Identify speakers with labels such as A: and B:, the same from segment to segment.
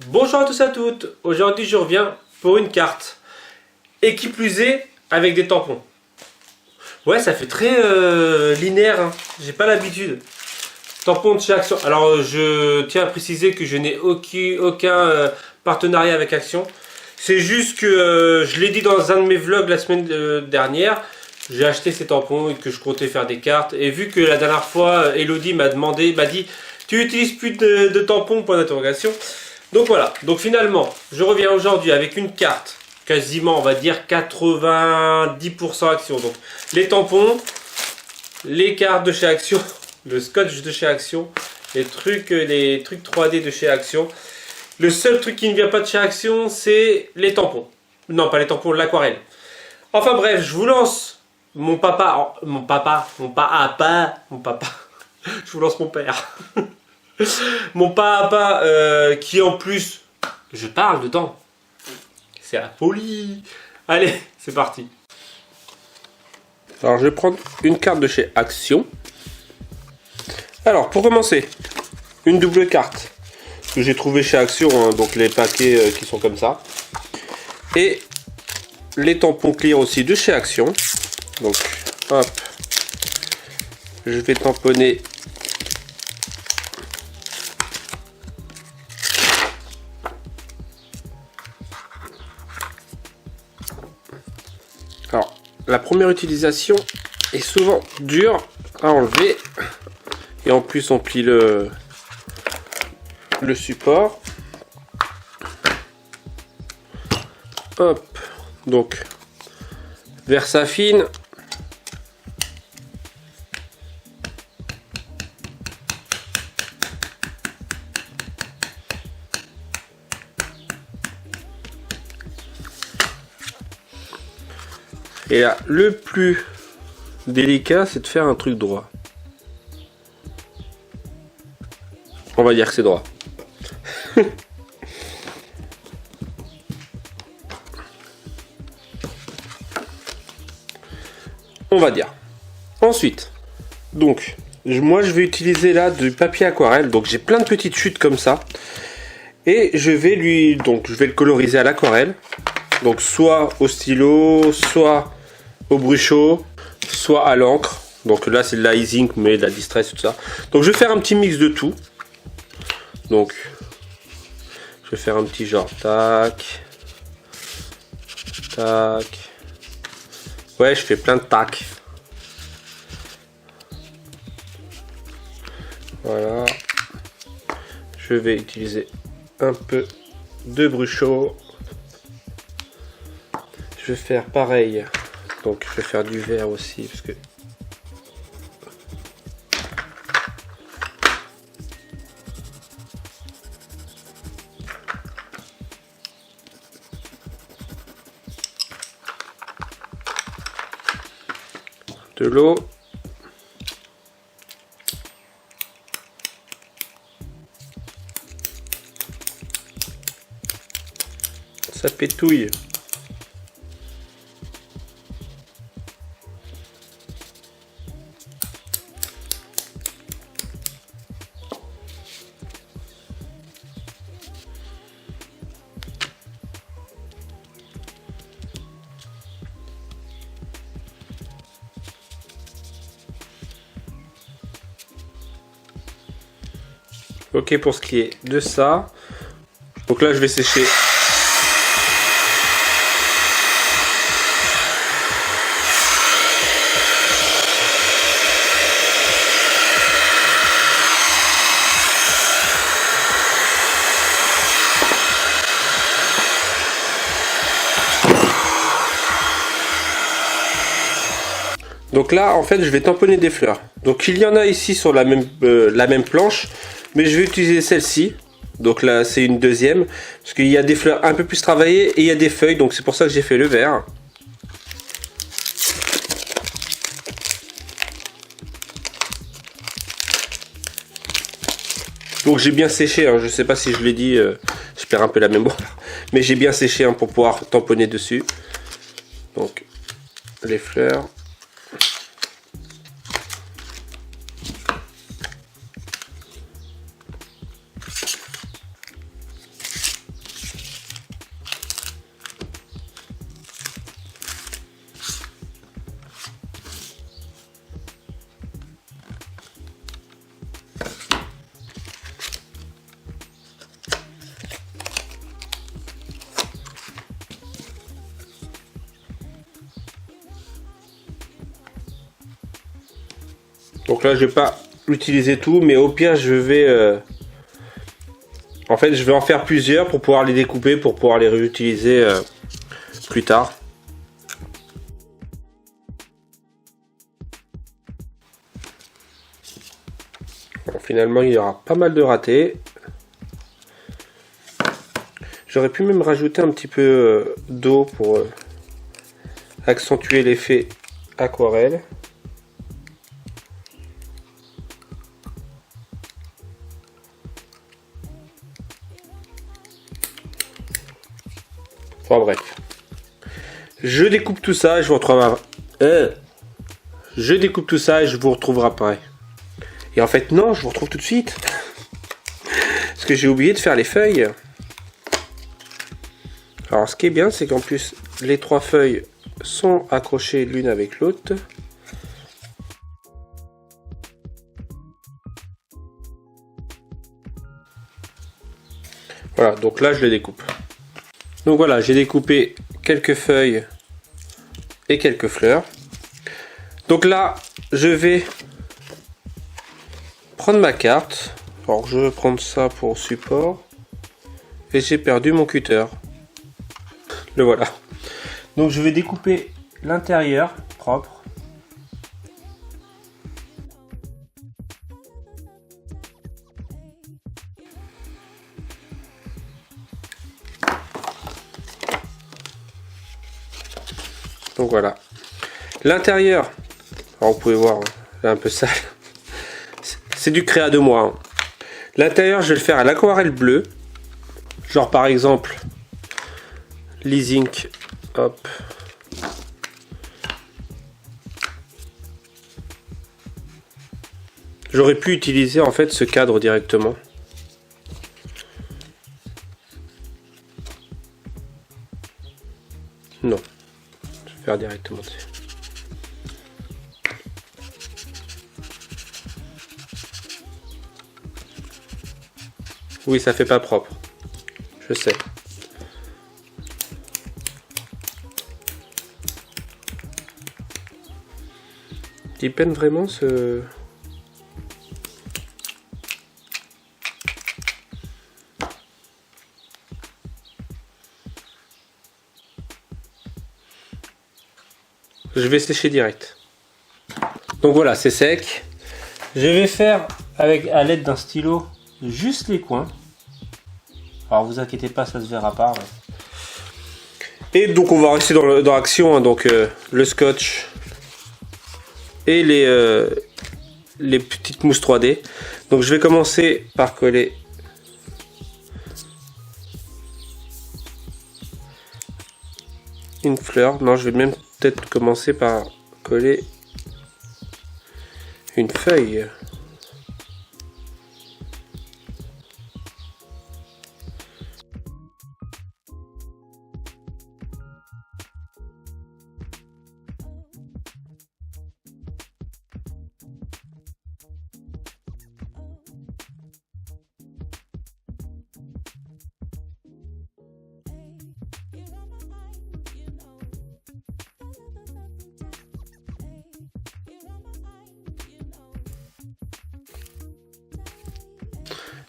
A: Bonjour à tous et à toutes, aujourd'hui je reviens pour une carte. Et qui plus est, avec des tampons. Ouais, ça fait très linéaire, hein. J'ai pas l'habitude. Tampons de chez Action. Alors je tiens à préciser que je n'ai aucun partenariat avec Action. C'est juste que je l'ai dit dans un de mes vlogs la semaine dernière. J'ai acheté ces tampons et que je comptais faire des cartes. Et vu que la dernière fois, Elodie m'a dit tu utilises plus de tampons, point d'interrogation. Donc voilà, donc finalement, je reviens aujourd'hui avec une carte, quasiment on va dire 90% Action. Donc les tampons, les cartes de chez Action, le scotch de chez Action, les trucs 3D de chez Action. Le seul truc qui ne vient pas de chez Action, c'est les tampons. Non, pas les tampons, l'aquarelle. Enfin bref, je vous lance mon papa. Je vous lance mon père. Mon papa qui en plus, je parle dedans. C'est impoli. Allez, c'est parti. Alors je vais prendre une carte de chez Action. Alors pour commencer, une double carte que j'ai trouvé chez Action, hein, donc les paquets qui sont comme ça. Et les tampons clear aussi de chez Action. Donc hop, je vais tamponner. Alors, la première utilisation est souvent dure à enlever. Et en plus, on plie le support. Hop. Donc, Versafine. Et là, le plus délicat, c'est de faire un truc droit. On va dire que c'est droit. On va dire. Ensuite, donc, moi je vais utiliser là du papier aquarelle. Donc j'ai plein de petites chutes comme ça. Et je vais le coloriser à l'aquarelle. Donc soit au stylo, soit au brushot, soit à l'encre. Donc là c'est de la easing mais de la distress tout ça. Donc je vais faire un petit mix de tout. Donc je vais faire un petit genre tac, tac. Ouais, je fais plein de tac. Voilà. Je vais utiliser un peu de brushot. Je vais faire pareil. Donc je vais faire du vert aussi parce que de l'eau. Ça pétouille. Ok pour ce qui est de ça. Donc là je vais sécher. Donc là en fait je vais tamponner des fleurs. Donc il y en a ici sur la même planche. Mais je vais utiliser celle-ci. Donc là c'est une deuxième. Parce qu'il y a des fleurs un peu plus travaillées et il y a des feuilles. Donc c'est pour ça que j'ai fait le vert. Donc j'ai bien séché. Hein. Je ne sais pas si je l'ai dit. Je perds un peu la mémoire. Mais j'ai bien séché hein, pour pouvoir tamponner dessus. Donc les fleurs. Donc là je vais pas utiliser tout, mais au pire je vais en fait je vais en faire plusieurs pour pouvoir les découper, pour pouvoir les réutiliser plus tard. Bon, finalement il y aura pas mal de ratés. J'aurais pu même rajouter un petit peu d'eau pour accentuer l'effet aquarelle. Enfin bref. Je découpe tout ça et je vous retrouve je découpe tout ça et je vous retrouverai après. Et en fait non, je vous retrouve tout de suite. Parce que j'ai oublié de faire les feuilles. Alors ce qui est bien, c'est qu'en plus les 3 feuilles sont accrochées l'une avec l'autre. Voilà, donc là je les découpe. Donc voilà, j'ai découpé quelques feuilles et quelques fleurs. Donc là, je vais prendre ma carte. Alors je vais prendre ça pour support. Et j'ai perdu mon cutter. Le voilà. Donc je vais découper l'intérieur propre. Donc voilà. L'intérieur, alors vous pouvez voir, c'est un peu sale. C'est du créa de moi. L'intérieur, je vais le faire à l'aquarelle bleue. Genre par exemple, Leasing, hop. J'aurais pu utiliser en fait ce cadre directement. Non, je vais faire directement dessus. Oui, ça fait pas propre. Je sais. Il peine vraiment ce... Je vais sécher direct. Donc voilà, c'est sec. Je vais faire avec à l'aide d'un stylo juste les coins. Alors vous inquiétez pas, ça se verra pas. Ouais. Et donc on va rester dans l'action, hein, donc le scotch et les petites mousses 3D. Donc je vais commencer par coller une fleur. Non, je vais même peut-être commencer par coller une feuille.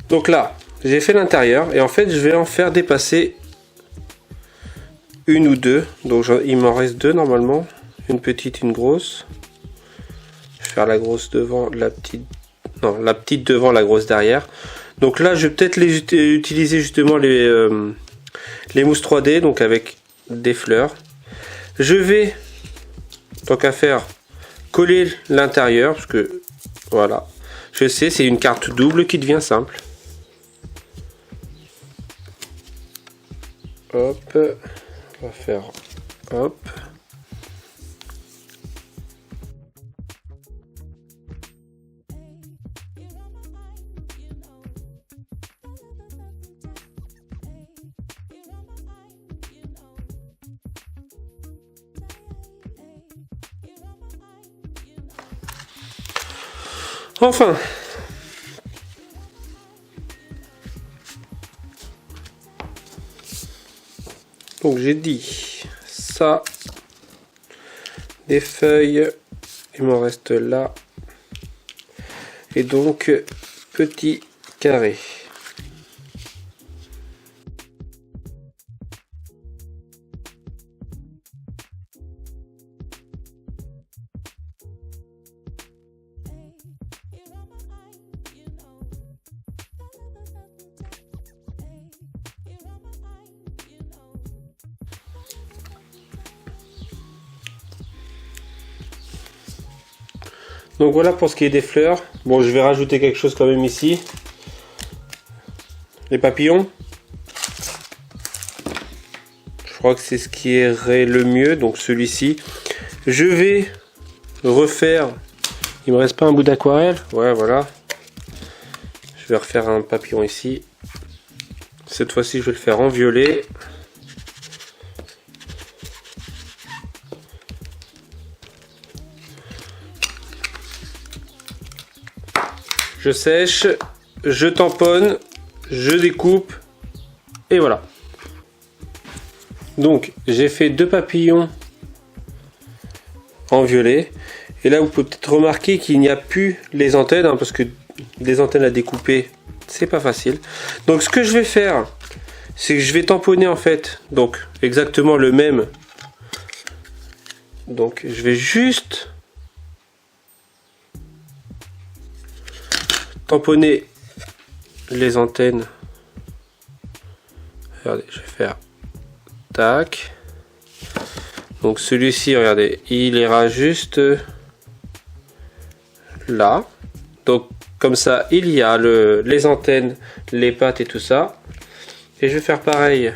A: Donc là, j'ai fait l'intérieur et en fait, je vais en faire dépasser une ou deux. Donc il m'en reste deux normalement, une petite, une grosse. Je vais faire la grosse devant, la petite, non, la petite devant, la grosse derrière. Donc là, je vais peut-être les utiliser justement les mousses 3D, donc avec des fleurs. Je vais, tant qu'à faire, coller l'intérieur parce que voilà, je sais, c'est une carte double qui devient simple. Hop, on va faire hop. Enfin, donc j'ai dit ça, des feuilles, il m'en reste là, Et donc petit carré. Donc voilà pour ce qui est des fleurs. Bon, je vais rajouter quelque chose quand même ici. Les papillons. Je crois que c'est ce qui irait le mieux. Donc celui-ci. Je vais refaire. Il me reste pas un bout d'aquarelle. Ouais, voilà. Je vais refaire un papillon ici. Cette fois-ci, je vais le faire en violet. Je sèche, je tamponne, je découpe et voilà. Donc j'ai fait 2 papillons en violet. Et là vous pouvez peut-être remarquer qu'il n'y a plus les antennes, hein, parce que les antennes à découper c'est pas facile. Donc ce que je vais faire, c'est que je vais tamponner en fait, donc exactement le même. Donc je vais juste tamponner les antennes. Regardez, je vais faire tac. Donc celui-ci, regardez, il ira juste là. Donc comme ça, il y a les antennes, les pattes et tout ça. Et je vais faire pareil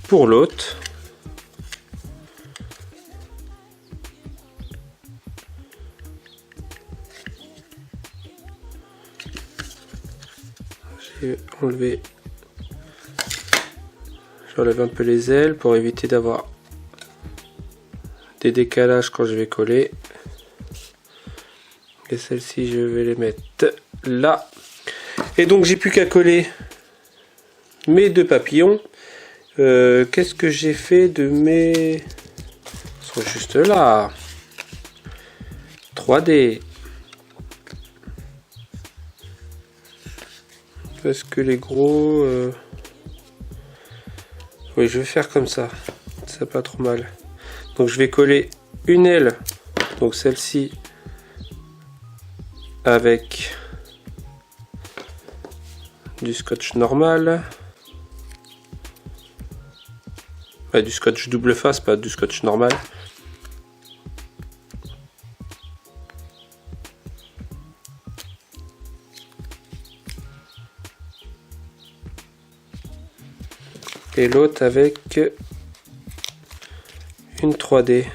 A: pour l'autre. J'ai enlevé, j'enlève un peu les ailes pour éviter d'avoir des décalages quand je vais coller. Et celles-ci je vais les mettre là. Et donc j'ai plus qu'à coller mes 2 papillons. Qu'est-ce que j'ai fait de mes... Ils sont juste là. 3D. Parce que les gros... Oui, je vais faire comme ça. C'est pas trop mal. Donc je vais coller une aile. Donc celle-ci avec du scotch normal. Ouais, du scotch double face, pas du scotch normal. Et l'autre avec une 3D.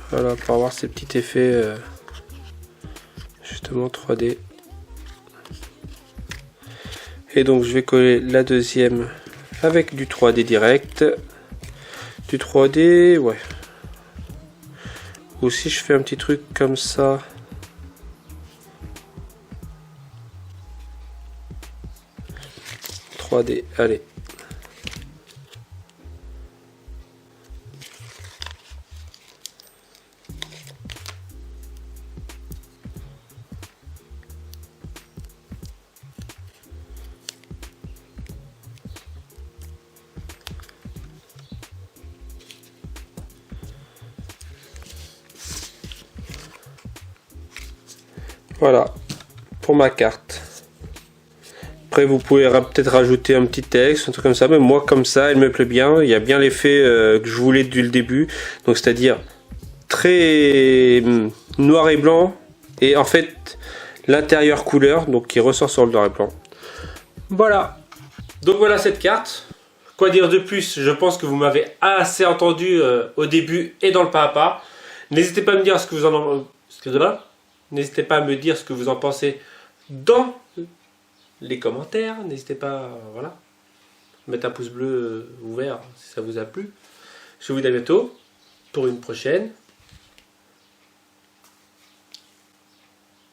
A: Voilà, pour avoir ces petits effets justement 3D. Et donc je vais coller la deuxième avec du 3D direct. Du 3D, ouais. Ou si je fais un petit truc comme ça. Allez. Voilà pour ma carte. Après vous pouvez peut-être rajouter un petit texte, un truc comme ça, mais moi comme ça elle me plaît bien. Il y a bien l'effet que je voulais dès le début, donc c'est-à-dire très noir et blanc, et en fait l'intérieur couleur, donc qui ressort sur le noir et blanc. Voilà, donc voilà cette carte. Quoi dire de plus? Je pense que vous m'avez assez entendu au début et dans le pas à pas. N'hésitez pas à me dire ce que vous en... N'hésitez pas à me dire ce que vous en pensez dans les commentaires. N'hésitez pas, voilà, mettre un pouce bleu ouvert si ça vous a plu. Je vous dis à bientôt pour une prochaine